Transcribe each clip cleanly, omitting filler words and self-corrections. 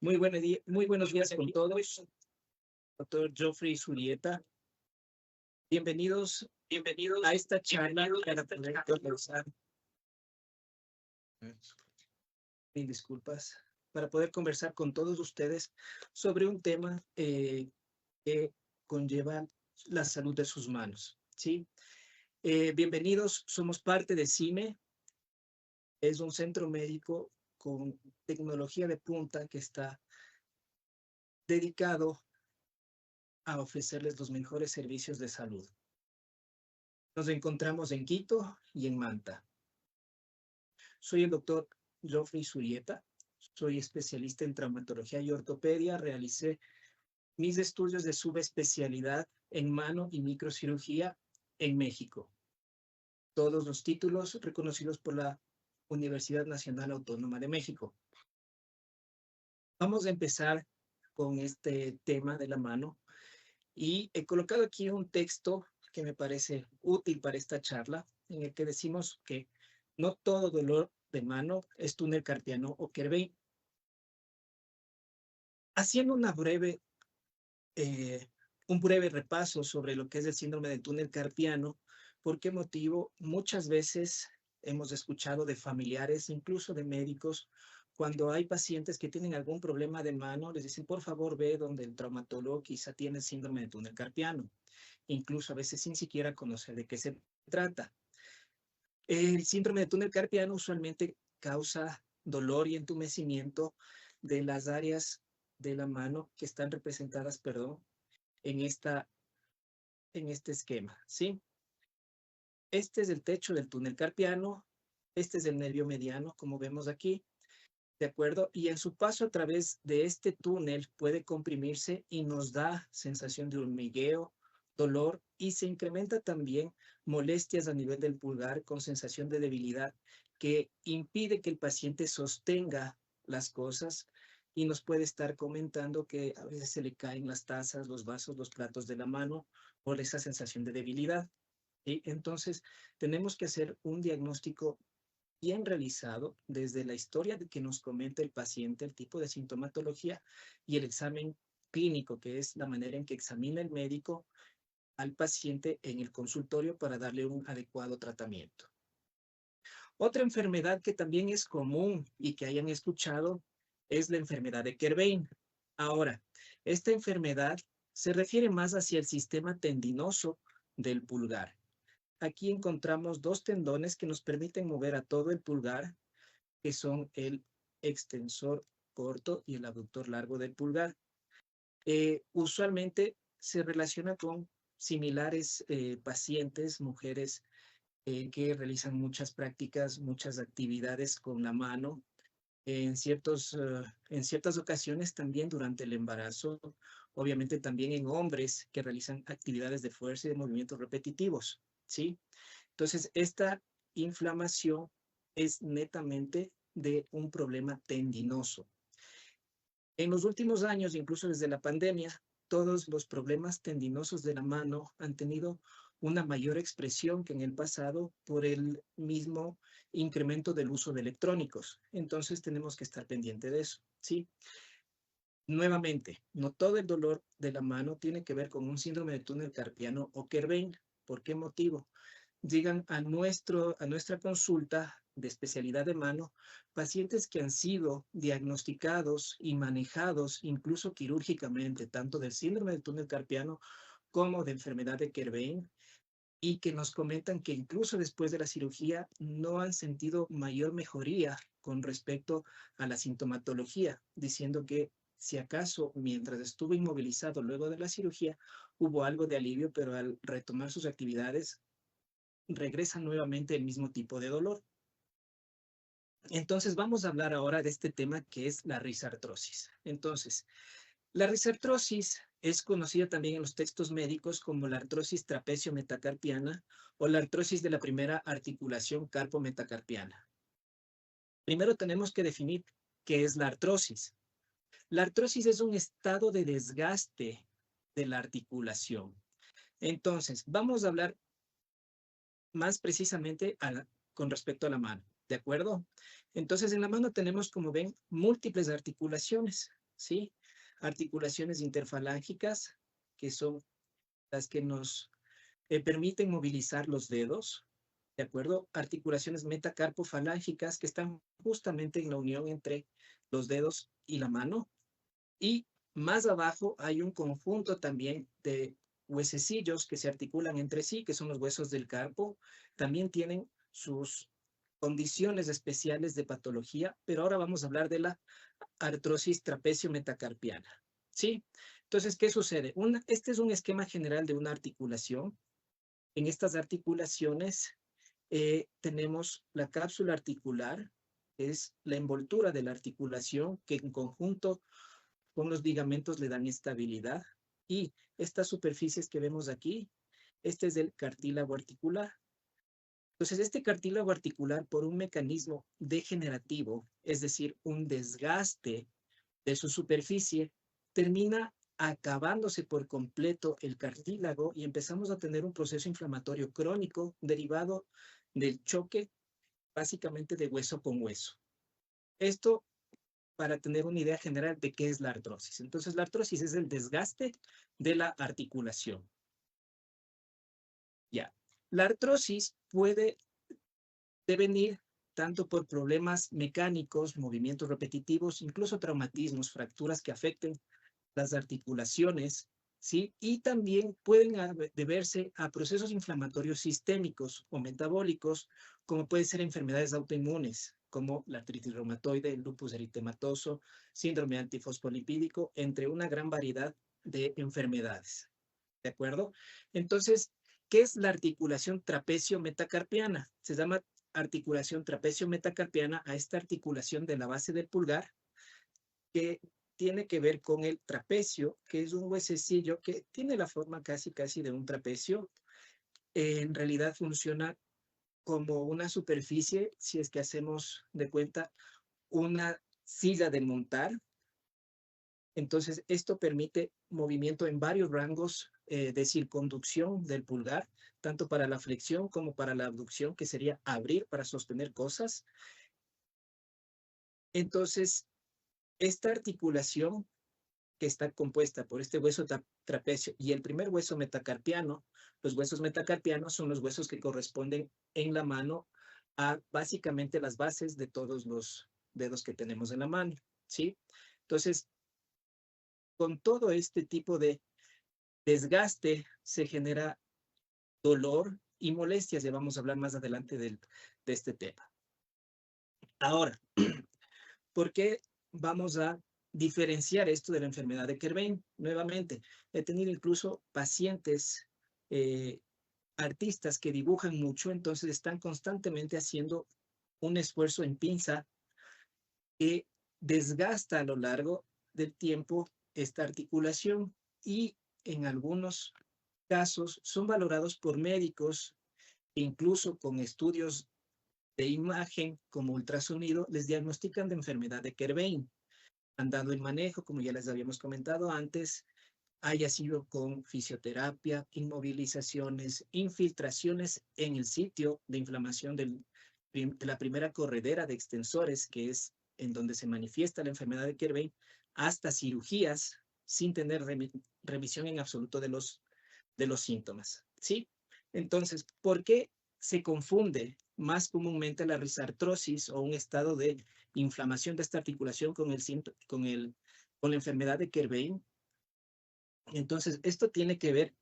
Muy buenos días con todos. Doctor Geoffrey Zurieta. Bienvenidos a esta charla para poder conversar. Mil disculpas. Para poder conversar con todos ustedes sobre un tema que conlleva la salud de sus manos. ¿Sí? Bienvenidos, somos parte de CIME. Es un centro médico con tecnología de punta que está dedicado a ofrecerles los mejores servicios de salud. Nos encontramos en Quito y en Manta. Soy el doctor Geoffrey Zurieta, soy especialista en traumatología y ortopedia. Realicé mis estudios de subespecialidad en mano y microcirugía en México. Todos los títulos reconocidos por la Universidad Nacional Autónoma de México. Vamos a empezar con este tema de la mano y he colocado aquí un texto que me parece útil para esta charla, en el que decimos que no todo dolor de mano es túnel carpiano o Kerbein. Haciendo un breve repaso sobre lo que es el síndrome del túnel carpiano, ¿por qué motivo? Muchas veces hemos escuchado de familiares, incluso de médicos, cuando hay pacientes que tienen algún problema de mano, les dicen, por favor, ve donde el traumatólogo quizá tiene síndrome de túnel carpiano, incluso a veces sin siquiera conocer de qué se trata. El síndrome de túnel carpiano usualmente causa dolor y entumecimiento de las áreas de la mano que están representadas, en este esquema, ¿sí? Este es el techo del túnel carpiano, este es el nervio mediano, como vemos aquí, ¿de acuerdo? Y en su paso a través de este túnel puede comprimirse y nos da sensación de hormigueo, dolor, y se incrementa también molestias a nivel del pulgar con sensación de debilidad que impide que el paciente sostenga las cosas y nos puede estar comentando que a veces se le caen las tazas, los vasos, los platos de la mano por esa sensación de debilidad. Y entonces tenemos que hacer un diagnóstico bien realizado desde la historia de que nos comenta el paciente, el tipo de sintomatología y el examen clínico, que es la manera en que examina el médico al paciente en el consultorio para darle un adecuado tratamiento. Otra enfermedad que también es común y que hayan escuchado es la enfermedad de Kerbein. Ahora, esta enfermedad se refiere más hacia el sistema tendinoso del pulgar. Aquí encontramos dos tendones que nos permiten mover a todo el pulgar, que son el extensor corto y el abductor largo del pulgar. Usualmente se relaciona con similares pacientes, mujeres que realizan muchas prácticas, muchas actividades con la mano, en ciertas ocasiones también durante el embarazo, obviamente también en hombres que realizan actividades de fuerza y de movimientos repetitivos, ¿sí? Entonces, esta inflamación es netamente de un problema tendinoso. En los últimos años, incluso desde la pandemia, todos los problemas tendinosos de la mano han tenido una mayor expresión que en el pasado por el mismo incremento del uso de electrónicos. Entonces tenemos que estar pendiente de eso, ¿sí? Nuevamente, no todo el dolor de la mano tiene que ver con un síndrome de túnel carpiano o Kerbein. ¿Por qué motivo? Llegan a nuestra consulta de especialidad de mano pacientes que han sido diagnosticados y manejados incluso quirúrgicamente, tanto del síndrome del túnel carpiano como de enfermedad de Kerbein, y que nos comentan que incluso después de la cirugía no han sentido mayor mejoría con respecto a la sintomatología, diciendo que si acaso mientras estuvo inmovilizado luego de la cirugía hubo algo de alivio, pero al retomar sus actividades regresa nuevamente el mismo tipo de dolor. Entonces vamos a hablar ahora de este tema que es la risartrosis. Entonces, la risartrosis es conocida también en los textos médicos como la artrosis trapecio-metacarpiana o la artrosis de la primera articulación carpo-metacarpiana. Primero tenemos que definir qué es la artrosis. La artrosis es un estado de desgaste de la articulación. Entonces, vamos a hablar más precisamente con respecto a la mano, ¿de acuerdo? Entonces, en la mano tenemos, como ven, múltiples articulaciones, ¿sí? Articulaciones interfalángicas, que son las que nos permiten movilizar los dedos, ¿de acuerdo? Articulaciones metacarpofalángicas que están justamente en la unión entre los dedos y la mano. Y más abajo hay un conjunto también de huesecillos que se articulan entre sí, que son los huesos del carpo. También tienen sus condiciones especiales de patología, pero ahora vamos a hablar de la artrosis trapecio-metacarpiana. ¿Sí? Entonces, ¿qué sucede? Este es un esquema general de una articulación. En estas articulaciones tenemos la cápsula articular, que es la envoltura de la articulación, que en conjunto con los ligamentos le dan estabilidad. Y estas superficies que vemos aquí, este es el cartílago articular. Entonces, este cartílago articular, por un mecanismo degenerativo, es decir, un desgaste de su superficie, termina acabándose por completo el cartílago y empezamos a tener un proceso inflamatorio crónico derivado del choque básicamente de hueso con hueso. Esto para tener una idea general de qué es la artrosis. Entonces, la artrosis es el desgaste de la articulación. Ya. La artrosis puede devenir tanto por problemas mecánicos, movimientos repetitivos, incluso traumatismos, fracturas que afecten las articulaciones, ¿sí? Y también pueden deberse a procesos inflamatorios sistémicos o metabólicos, como pueden ser enfermedades autoinmunes, como la artritis reumatoide, el lupus eritematoso, síndrome antifosfolipídico, entre una gran variedad de enfermedades. ¿De acuerdo? Entonces, ¿qué es la articulación trapecio-metacarpiana? Se llama articulación trapecio-metacarpiana a esta articulación de la base del pulgar que tiene que ver con el trapecio, que es un huesecillo que tiene la forma casi de un trapecio. En realidad funciona como una superficie, si es que hacemos de cuenta una silla de montar. Entonces, esto permite movimiento en varios rangos de circunducción del pulgar, tanto para la flexión como para la abducción, que sería abrir para sostener cosas. Entonces, esta articulación que está compuesta por este hueso trapecio y el primer hueso metacarpiano, los huesos metacarpianos son los huesos que corresponden en la mano a básicamente las bases de todos los dedos que tenemos en la mano, ¿sí? Entonces, con todo este tipo de desgaste se genera dolor y molestias, ya vamos a hablar más adelante de este tema. Ahora, ¿por qué vamos a diferenciar esto de la enfermedad de Kerbein? Nuevamente, he tenido incluso pacientes, artistas que dibujan mucho, entonces están constantemente haciendo un esfuerzo en pinza que desgasta a lo largo del tiempo esta articulación y en algunos casos son valorados por médicos, incluso con estudios de imagen como ultrasonido, les diagnostican de enfermedad de Kerbein. Andando el manejo, como ya les habíamos comentado antes, haya sido con fisioterapia, inmovilizaciones, infiltraciones en el sitio de inflamación de la primera corredera de extensores, que es en donde se manifiesta la enfermedad de Kerbein, hasta cirugías sin tener remisión en absoluto de los síntomas, ¿sí? Entonces, ¿por qué se confunde más comúnmente la risartrosis o un estado de inflamación de esta articulación con la enfermedad de Kerbein? Entonces, esto tiene que ver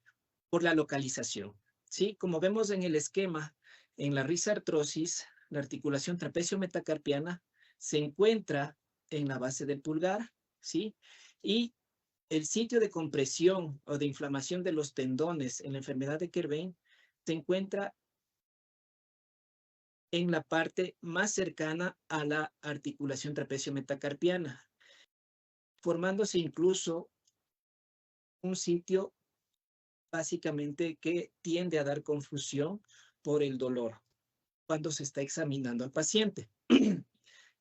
por la localización, ¿sí? Como vemos en el esquema, en la risartrosis, la articulación trapecio-metacarpiana se encuentra en la base del pulgar, ¿sí? Y el sitio de compresión o de inflamación de los tendones en la enfermedad de Kerbein se encuentra en la parte más cercana a la articulación trapecio-metacarpiana, formándose incluso un sitio básicamente que tiende a dar confusión por el dolor cuando se está examinando al paciente.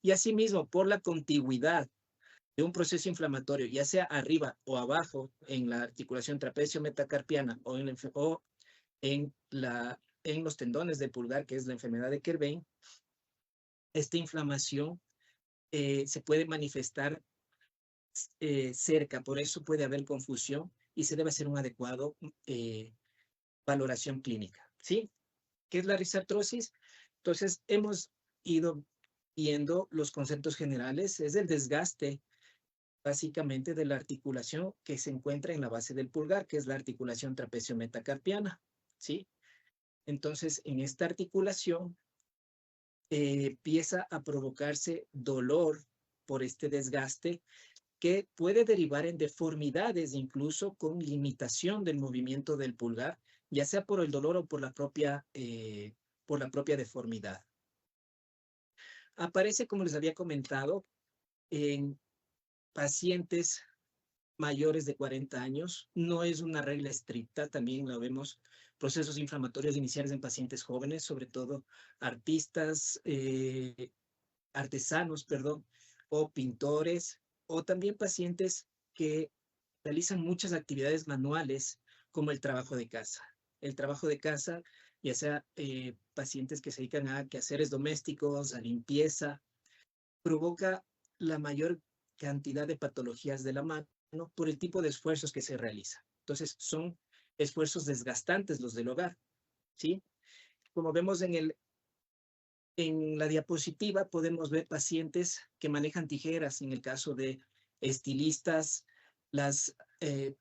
Y asimismo, por la contigüidad de un proceso inflamatorio, ya sea arriba o abajo en la articulación trapecio-metacarpiana en los tendones del pulgar, que es la enfermedad de Kerbein, esta inflamación se puede manifestar cerca, por eso puede haber confusión y se debe hacer un adecuado valoración clínica, ¿sí? ¿Qué es la risartrosis? Entonces, hemos ido viendo los conceptos generales, es el desgaste básicamente de la articulación que se encuentra en la base del pulgar, que es la articulación trapecio-metacarpiana, ¿sí? Entonces, en esta articulación empieza a provocarse dolor por este desgaste que puede derivar en deformidades, incluso con limitación del movimiento del pulgar, ya sea por el dolor o por la propia deformidad. Aparece, como les había comentado, en pacientes mayores de 40 años. No es una regla estricta, también lo vemos, procesos inflamatorios iniciales en pacientes jóvenes, sobre todo artistas, artesanos, perdón, o pintores, o también pacientes que realizan muchas actividades manuales, como el trabajo de casa. El trabajo de casa, ya sea pacientes que se dedican a quehaceres domésticos, a limpieza, provoca la mayor cantidad de patologías de la mano por el tipo de esfuerzos que se realizan. Entonces, son esfuerzos desgastantes los del hogar, ¿sí? Como vemos en la diapositiva, podemos ver pacientes que manejan tijeras, en el caso de estilistas, las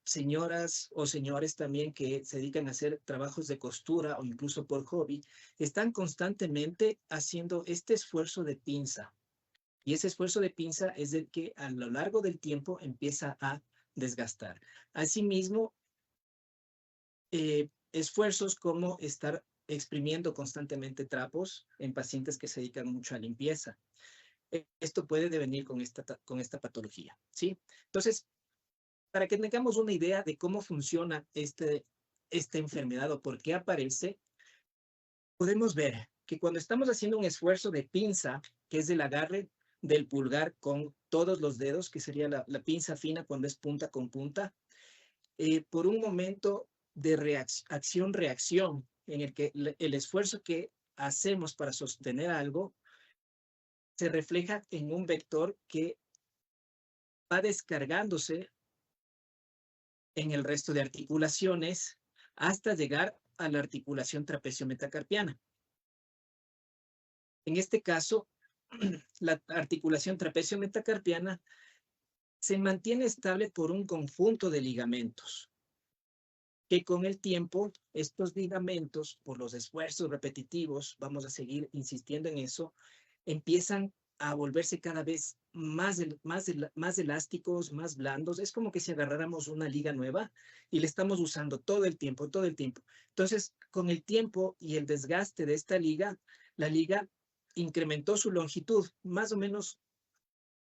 señoras o señores también que se dedican a hacer trabajos de costura o incluso por hobby, están constantemente haciendo este esfuerzo de pinza. Y ese esfuerzo de pinza es el que a lo largo del tiempo empieza a desgastar. Asimismo, esfuerzos como estar exprimiendo constantemente trapos en pacientes que se dedican mucho a limpieza. Esto puede devenir con esta patología, ¿sí? Entonces, para que tengamos una idea de cómo funciona esta enfermedad o por qué aparece, podemos ver que cuando estamos haciendo un esfuerzo de pinza, que es el agarre del pulgar con todos los dedos, que sería la pinza fina cuando es punta con punta, por un momento de acción-reacción, en el que el esfuerzo que hacemos para sostener algo se refleja en un vector que va descargándose en el resto de articulaciones hasta llegar a la articulación trapecio-metacarpiana. En este caso, la articulación trapecio-metacarpiana se mantiene estable por un conjunto de ligamentos, que con el tiempo, estos ligamentos, por los esfuerzos repetitivos, vamos a seguir insistiendo en eso, empiezan a volverse cada vez más elásticos, más blandos. Es como que si agarráramos una liga nueva y le estamos usando todo el tiempo, todo el tiempo. Entonces, con el tiempo y el desgaste de esta liga, la liga incrementó su longitud. Más o menos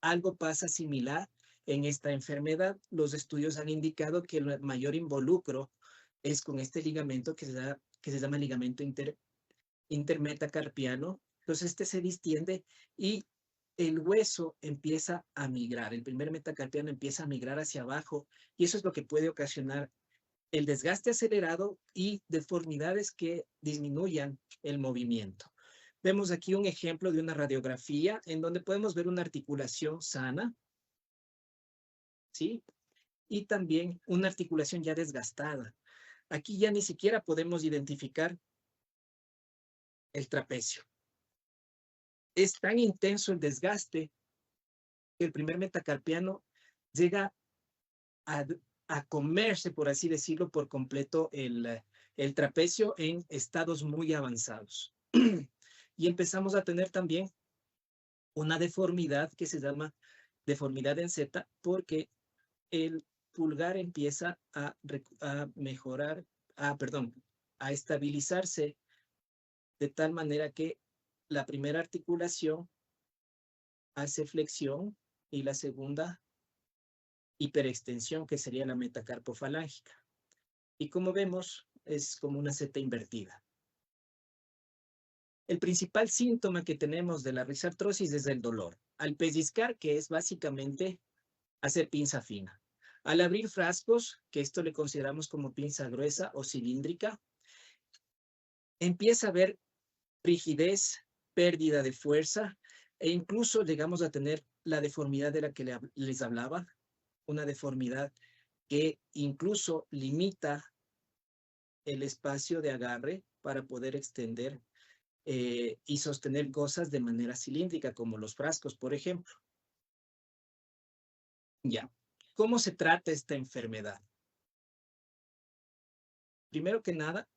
algo pasa similar en esta enfermedad. Los estudios han indicado que el mayor involucro es con este ligamento que se llama ligamento intermetacarpiano. Entonces, este se distiende y el hueso empieza a migrar. El primer metacarpiano empieza a migrar hacia abajo y eso es lo que puede ocasionar el desgaste acelerado y deformidades que disminuyan el movimiento. Vemos aquí un ejemplo de una radiografía en donde podemos ver una articulación sana, ¿sí? Y también una articulación ya desgastada. Aquí ya ni siquiera podemos identificar el trapecio. Es tan intenso el desgaste que el primer metacarpiano llega a, a comerse, por así decirlo, por completo el trapecio en estados muy avanzados. Y empezamos a tener también una deformidad que se llama deformidad en Z, porque el pulgar empieza a mejorar, a estabilizarse de tal manera que la primera articulación hace flexión y la segunda hiperextensión, que sería la metacarpofalángica. Y como vemos, es como una Z invertida. El principal síntoma que tenemos de la risartrosis es el dolor. Al pellizcar, que es básicamente hacer pinza fina. Al abrir frascos, que esto le consideramos como pinza gruesa o cilíndrica, empieza a haber rigidez, pérdida de fuerza e incluso llegamos a tener la deformidad de la que les hablaba, una deformidad que incluso limita el espacio de agarre para poder extender y sostener cosas de manera cilíndrica, como los frascos, por ejemplo. Ya. ¿Cómo se trata esta enfermedad? Primero que nada,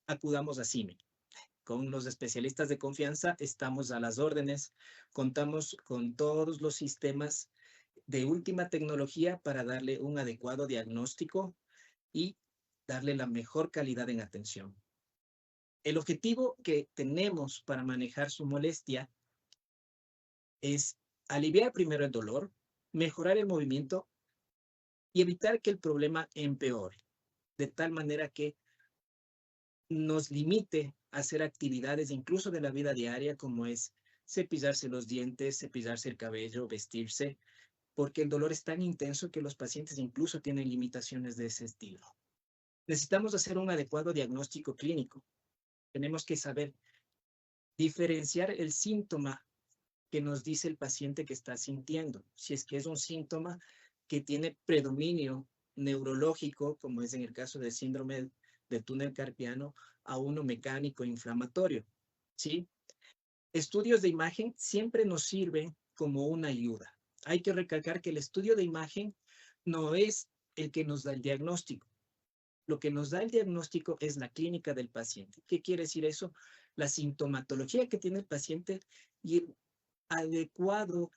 acudamos a CIME. Con los especialistas de confianza estamos a las órdenes, contamos con todos los sistemas de última tecnología para darle un adecuado diagnóstico y darle la mejor calidad en atención. El objetivo que tenemos para manejar su molestia es aliviar primero el dolor, mejorar el movimiento y evitar que el problema empeore, de tal manera que nos limite a hacer actividades incluso de la vida diaria, como es cepillarse los dientes, cepillarse el cabello, vestirse, porque el dolor es tan intenso que los pacientes incluso tienen limitaciones de ese estilo. Necesitamos hacer un adecuado diagnóstico clínico. Tenemos que saber diferenciar el síntoma que nos dice el paciente que está sintiendo. Si es que es un síntoma que tiene predominio neurológico, como es en el caso del síndrome del túnel carpiano, a uno mecánico inflamatorio, ¿sí? Estudios de imagen siempre nos sirven como una ayuda. Hay que recalcar que el estudio de imagen no es el que nos da el diagnóstico. Lo que nos da el diagnóstico es la clínica del paciente. ¿Qué quiere decir eso? La sintomatología que tiene el paciente y el adecuado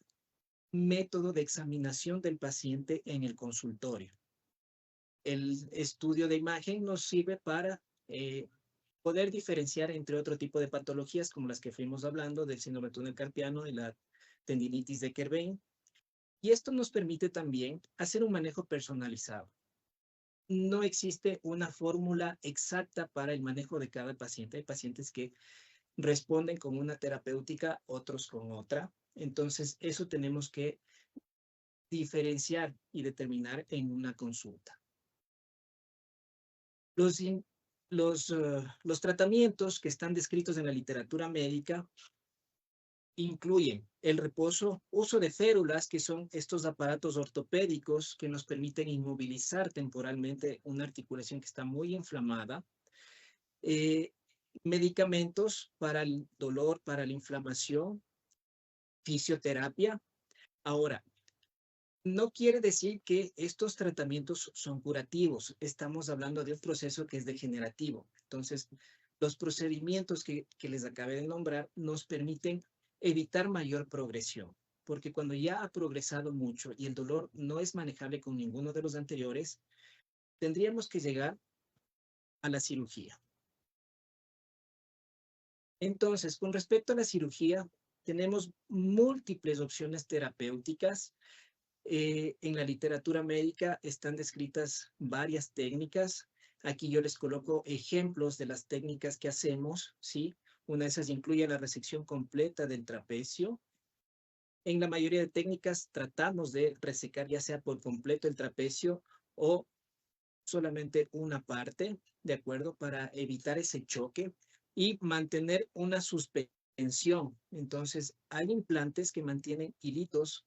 método de examinación del paciente en el consultorio. El estudio de imagen nos sirve para poder diferenciar entre otro tipo de patologías como las que fuimos hablando del síndrome del túnel carpiano y la tendinitis de Kerbein. Y esto nos permite también hacer un manejo personalizado. No existe una fórmula exacta para el manejo de cada paciente. Hay pacientes que responden con una terapéutica, otros con otra. Entonces, eso tenemos que diferenciar y determinar en una consulta. Los tratamientos que están descritos en la literatura médica incluyen el reposo, uso de férulas, que son estos aparatos ortopédicos que nos permiten inmovilizar temporalmente una articulación que está muy inflamada, eh, medicamentos para el dolor, para la inflamación, fisioterapia. Ahora, no quiere decir que estos tratamientos son curativos. Estamos hablando de un proceso que es degenerativo. Entonces, los procedimientos que les acabé de nombrar nos permiten evitar mayor progresión, porque cuando ya ha progresado mucho y el dolor no es manejable con ninguno de los anteriores, tendríamos que llegar a la cirugía. Entonces, con respecto a la cirugía, tenemos múltiples opciones terapéuticas. En la literatura médica están descritas varias técnicas. Aquí yo les coloco ejemplos de las técnicas que hacemos, ¿sí? Una de esas incluye la resección completa del trapecio. En la mayoría de técnicas tratamos de resecar ya sea por completo el trapecio o solamente una parte, ¿de acuerdo? Para evitar ese choque y mantener una suspensión. Entonces, hay implantes que mantienen hilitos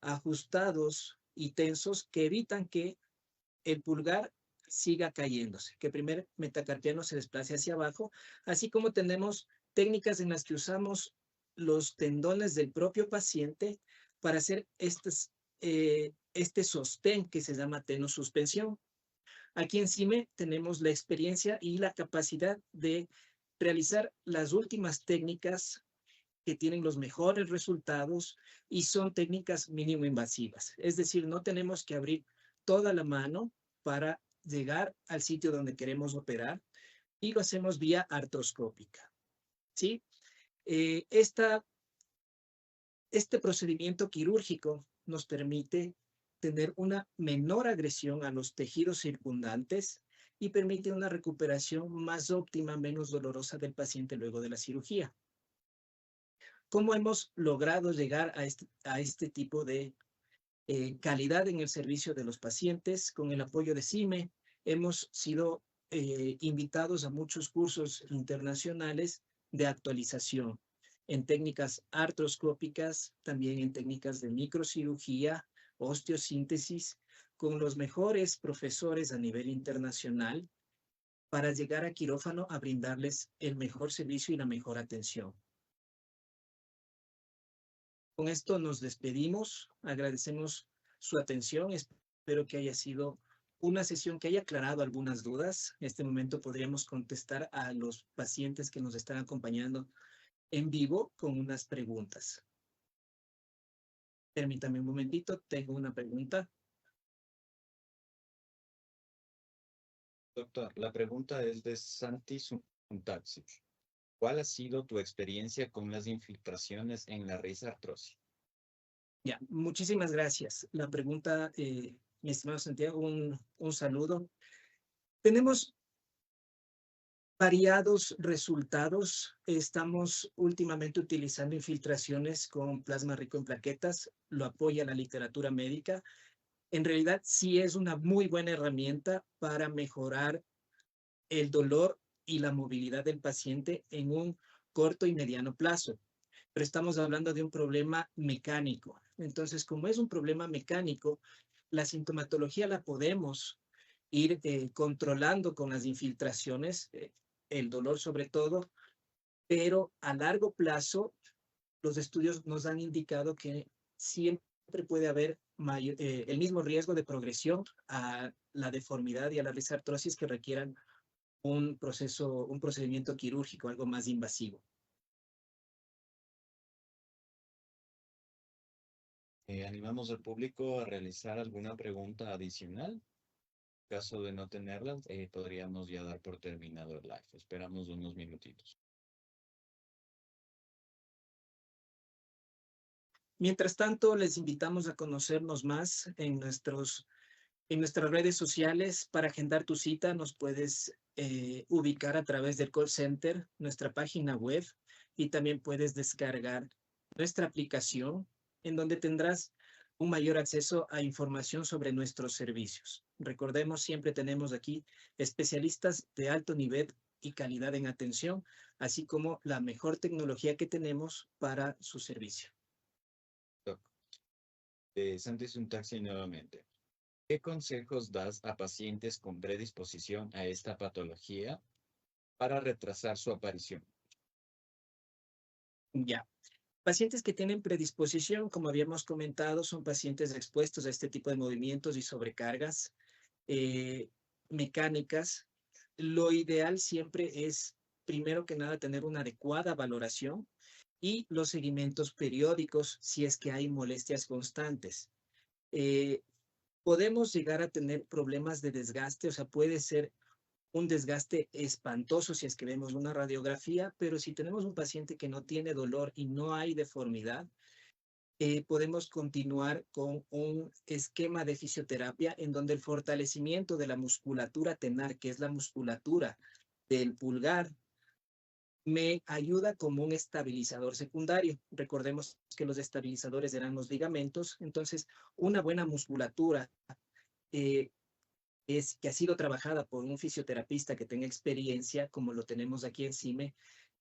ajustados y tensos que evitan que el pulgar siga cayéndose, que el primer metacarpiano se desplace hacia abajo, así como tenemos técnicas en las que usamos los tendones del propio paciente para hacer este sostén que se llama tenosuspensión. Aquí en CIME tenemos la experiencia y la capacidad de realizar las últimas técnicas que tienen los mejores resultados y son técnicas mínimo invasivas. Es decir, no tenemos que abrir toda la mano para llegar al sitio donde queremos operar y lo hacemos vía artroscópica. ¿Sí? Este procedimiento quirúrgico nos permite tener una menor agresión a los tejidos circundantes y permite una recuperación más óptima, menos dolorosa del paciente luego de la cirugía. ¿Cómo hemos logrado llegar a este tipo de calidad en el servicio de los pacientes? Con el apoyo de CIME, hemos sido invitados a muchos cursos internacionales de actualización en técnicas artroscópicas, también en técnicas de microcirugía, osteosíntesis, con los mejores profesores a nivel internacional para llegar a quirófano a brindarles el mejor servicio y la mejor atención. Con esto nos despedimos, agradecemos su atención, espero que haya sido una sesión que haya aclarado algunas dudas. En este momento podríamos contestar a los pacientes que nos están acompañando en vivo con unas preguntas. Permítame un momentito, tengo una pregunta. Doctor, la pregunta es de Santi Suntaxi. ¿Cuál ha sido tu experiencia con las infiltraciones en la raíz artrosis? Ya, muchísimas gracias. La pregunta, mi estimado Santiago, un saludo. Tenemos variados resultados. Estamos últimamente utilizando infiltraciones con plasma rico en plaquetas. Lo apoya la literatura médica. En realidad, sí es una muy buena herramienta para mejorar el dolor y la movilidad del paciente en un corto y mediano plazo. Pero estamos hablando de un problema mecánico. Entonces, como es un problema mecánico, la sintomatología la podemos ir controlando con las infiltraciones, el dolor sobre todo, pero a largo plazo los estudios nos han indicado que siempre puede haber el mismo riesgo de progresión a la deformidad y a la risartrosis que requieran un procedimiento quirúrgico, algo más invasivo. Animamos al público a realizar alguna pregunta adicional. En caso de no tenerlas, podríamos ya dar por terminado el live. Esperamos unos minutitos. Mientras tanto, les invitamos a conocernos más en nuestras redes sociales. Para agendar tu cita, nos puedes ubicar a través del call center, nuestra página web, y también puedes descargar nuestra aplicación, en donde tendrás un mayor acceso a información sobre nuestros servicios. Recordemos, siempre tenemos aquí especialistas de alto nivel y calidad en atención, así como la mejor tecnología que tenemos para su servicio. Doc, Santi Suntaxi nuevamente. ¿Qué consejos das a pacientes con predisposición a esta patología para retrasar su aparición? Ya. Pacientes que tienen predisposición, como habíamos comentado, son pacientes expuestos a este tipo de movimientos y sobrecargas eh, mecánicas. Lo ideal siempre es, primero que nada, tener una adecuada valoración y los seguimientos periódicos si es que hay molestias constantes. Eh, Podemos llegar a tener problemas de desgaste, o sea, puede ser un desgaste espantoso si es que vemos una radiografía, pero si tenemos un paciente que no tiene dolor y no hay deformidad, podemos continuar con un esquema de fisioterapia en donde el fortalecimiento de la musculatura tenar, que es la musculatura del pulgar, me ayuda como un estabilizador secundario. Recordemos que los estabilizadores eran los ligamentos, entonces una buena musculatura eh, que ha sido trabajada por un fisioterapista que tenga experiencia, como lo tenemos aquí en CIME,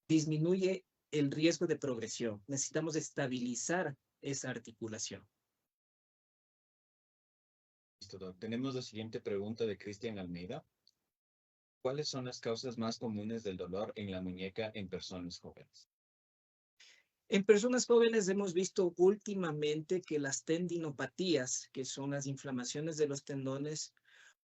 disminuye el riesgo de progresión. Necesitamos estabilizar esa articulación. Listo, doc. Tenemos la siguiente pregunta de Cristian Almeida. ¿Cuáles son las causas más comunes del dolor en la muñeca en personas jóvenes? En personas jóvenes hemos visto últimamente que las tendinopatías, que son las inflamaciones de los tendones,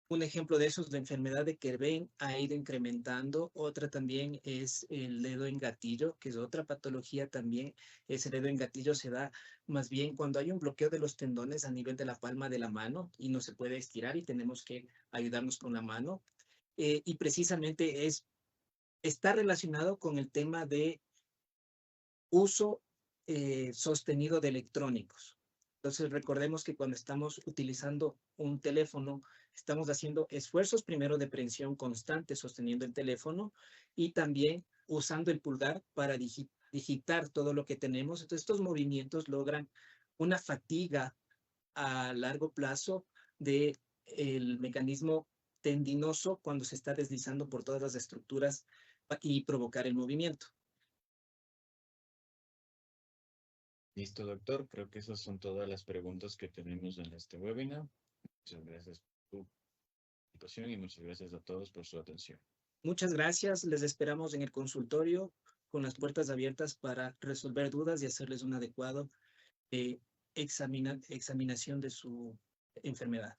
un ejemplo de eso es la enfermedad de Kerben, ha ido incrementando. Otra también es el dedo en gatillo, que es otra patología también. Ese dedo en gatillo se da más bien cuando hay un bloqueo de los tendones a nivel de la palma de la mano y no se puede estirar y tenemos que ayudarnos con la mano. Y precisamente está relacionado con el tema de uso sostenido de electrónicos. Entonces, recordemos que cuando estamos utilizando un teléfono, estamos haciendo esfuerzos primero de prensión constante sosteniendo el teléfono y también usando el pulgar para digitar todo lo que tenemos. Entonces, estos movimientos logran una fatiga a largo plazo del mecanismo tendinoso cuando se está deslizando por todas las estructuras y provocar el movimiento. Listo, doctor. Creo que esas son todas las preguntas que tenemos en este webinar. Muchas gracias por tu participación y muchas gracias a todos por su atención. Muchas gracias. Les esperamos en el consultorio con las puertas abiertas para resolver dudas y hacerles un adecuado examinación de su enfermedad.